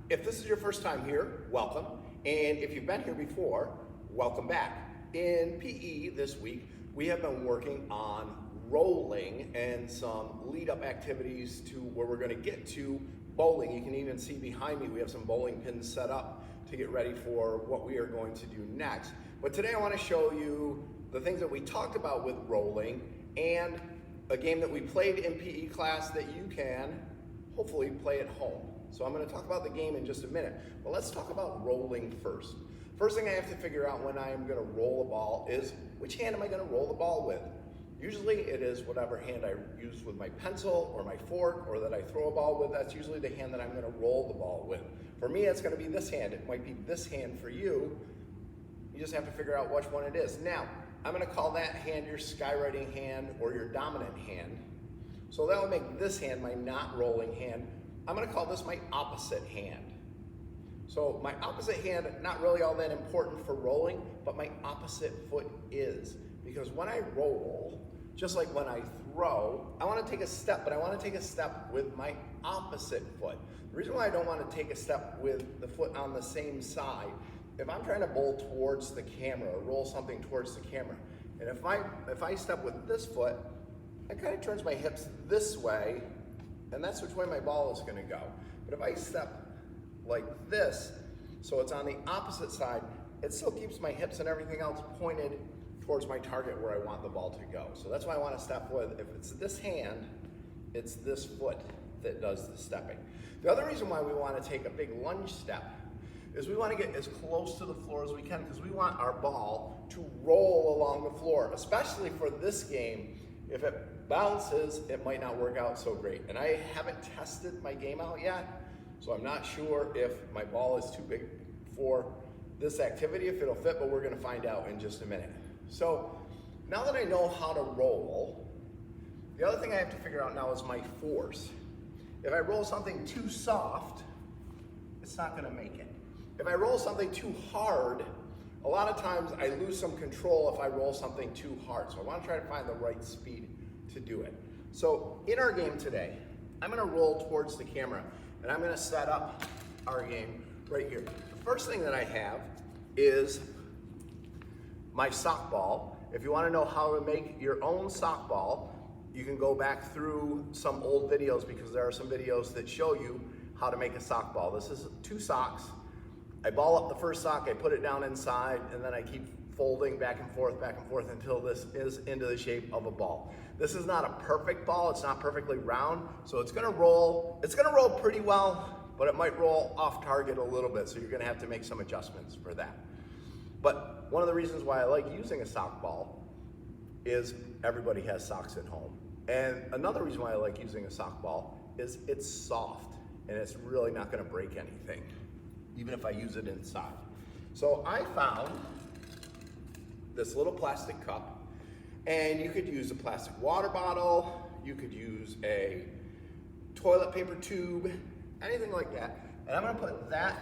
If this is your first time here, welcome. And if you've been here before, welcome back. In PE this week, we have been working on rolling and some lead up activities to where we're going to get to bowling. You can even see behind me, we have some bowling pins set up to get ready for what we are going to do next. But today I want to show you the things that we talked about with rolling and a game that we played in PE class that you can hopefully play at home. So I'm going to talk about the game in just a minute, but let's talk about rolling first. First thing I have to figure out when I am going to roll a ball is which hand am I going to roll the ball with? Usually it is whatever hand I use with my pencil or my fork or that I throw a ball with. That's usually the hand that I'm going to roll the ball with. For me, it's going to be this hand. It might be this hand for you. You just have to figure out which one it is. Now, I'm going to call that hand your skywriting hand or your dominant hand. So that would make this hand my not rolling hand. I'm going to call this my opposite hand. So my opposite hand, not really all that important for rolling, but my opposite foot is. Because when I roll, just like when I throw, I want to take a step, but I want to take a step with my opposite foot. The reason why I don't want to take a step with the foot on the same side, if I'm trying to bowl towards the camera or roll something towards the camera, and if I step with this foot, it kind of turns my hips this way, and that's which way my ball is going to go. But if I step like this, so it's on the opposite side, it still keeps my hips and everything else pointed towards my target where I want the ball to go. So that's why I want to step with. If it's this hand, it's this foot that does the stepping. The other reason why we want to take a big lunge step is we want to get as close to the floor as we can because we want our ball to roll along the floor, especially for this game. If it bounces, it might not work out so great. And I haven't tested my game out yet, so I'm not sure if my ball is too big for this activity, if it'll fit, but we're going to find out in just a minute. So now that I know how to roll, the other thing I have to figure out now is my force. If I roll something too soft, it's not going to make it. If I roll something too hard, a lot of times I lose some control if I roll something too hard. So I want to try to find the right speed to do it. So in our game today, I'm going to roll towards the camera and I'm going to set up our game right here. The first thing that I have is my sock ball. If you want to know how to make your own sock ball, you can go back through some old videos because there are some videos that show you how to make a sock ball. This is 2 socks. I ball up the first sock, I put it down inside, and then I keep folding back and forth until this is into the shape of a ball. This is not a perfect ball, it's not perfectly round, so it's gonna roll pretty well, but it might roll off target a little bit, so you're gonna have to make some adjustments for that. But one of the reasons why I like using a sock ball is everybody has socks at home. And another reason why I like using a sock ball is it's soft, and it's really not gonna break anything, even if I use it inside. So I found this little plastic cup, and you could use a plastic water bottle, you could use a toilet paper tube, anything like that. And I'm gonna put that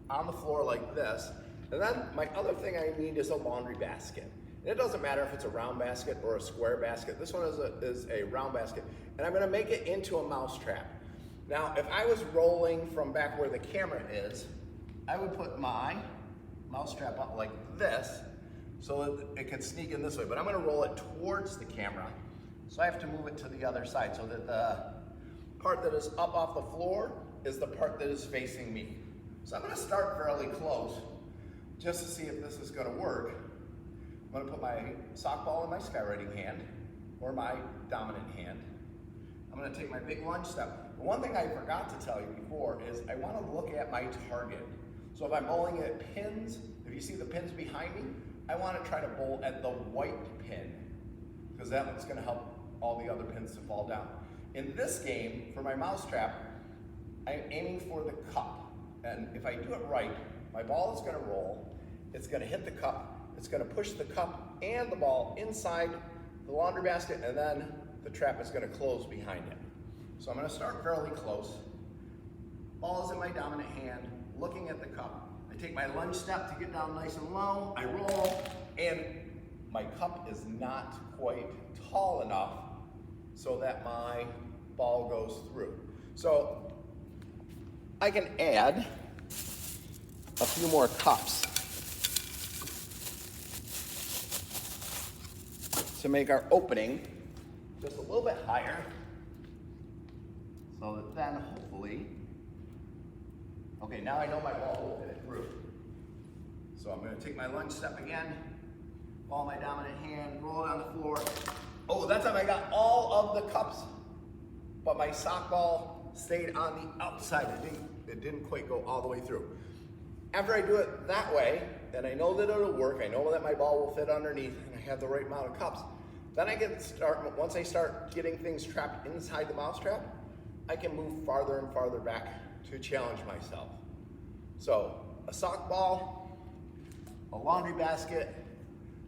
on the floor like this. And then my other thing I need is a laundry basket. And it doesn't matter if it's a round basket or a square basket. This one is a round basket. And I'm gonna make it into a mouse trap. Now, if I was rolling from back where the camera is, I would put my mouse trap up like this so that it could sneak in this way, but I'm gonna roll it towards the camera. So I have to move it to the other side so that the part that is up off the floor is the part that is facing me. So I'm gonna start fairly close just to see if this is gonna work. I'm gonna put my sock ball in my skywriting hand or my dominant hand. I'm gonna take my big lunge step. The one thing I forgot to tell you before is I wanna look at my target. So if I'm bowling at pins, if you see the pins behind me, I wanna try to bowl at the white pin because that's gonna help all the other pins to fall down. In this game, for my mousetrap, I'm aiming for the cup. And if I do it right, my ball is gonna roll, it's gonna hit the cup, it's gonna push the cup and the ball inside the laundry basket, and then the trap is gonna close behind it. So I'm gonna start fairly close. Ball is in my dominant hand, looking at the cup. I take my lunge step to get down nice and low, I roll, and my cup is not quite tall enough so that my ball goes through. So I can add a few more cups to make our opening just a little bit higher, so that then hopefully, okay, now I know my ball will fit it through. So I'm going to take my lunge step again, ball my dominant hand, roll it on the floor. Oh, that time I got all of the cups, but my sock ball stayed on the outside. It didn't quite go all the way through. After I do it that way, then I know that it'll work. I know that my ball will fit underneath and I have the right amount of cups. Then I can start, once I start getting things trapped inside the mousetrap, I can move farther and farther back to challenge myself. So a sock ball, a laundry basket,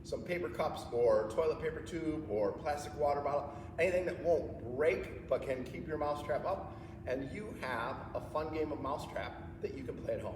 some paper cups or toilet paper tube or plastic water bottle, anything that won't break but can keep your mousetrap up, and you have a fun game of mousetrap that you can play at home.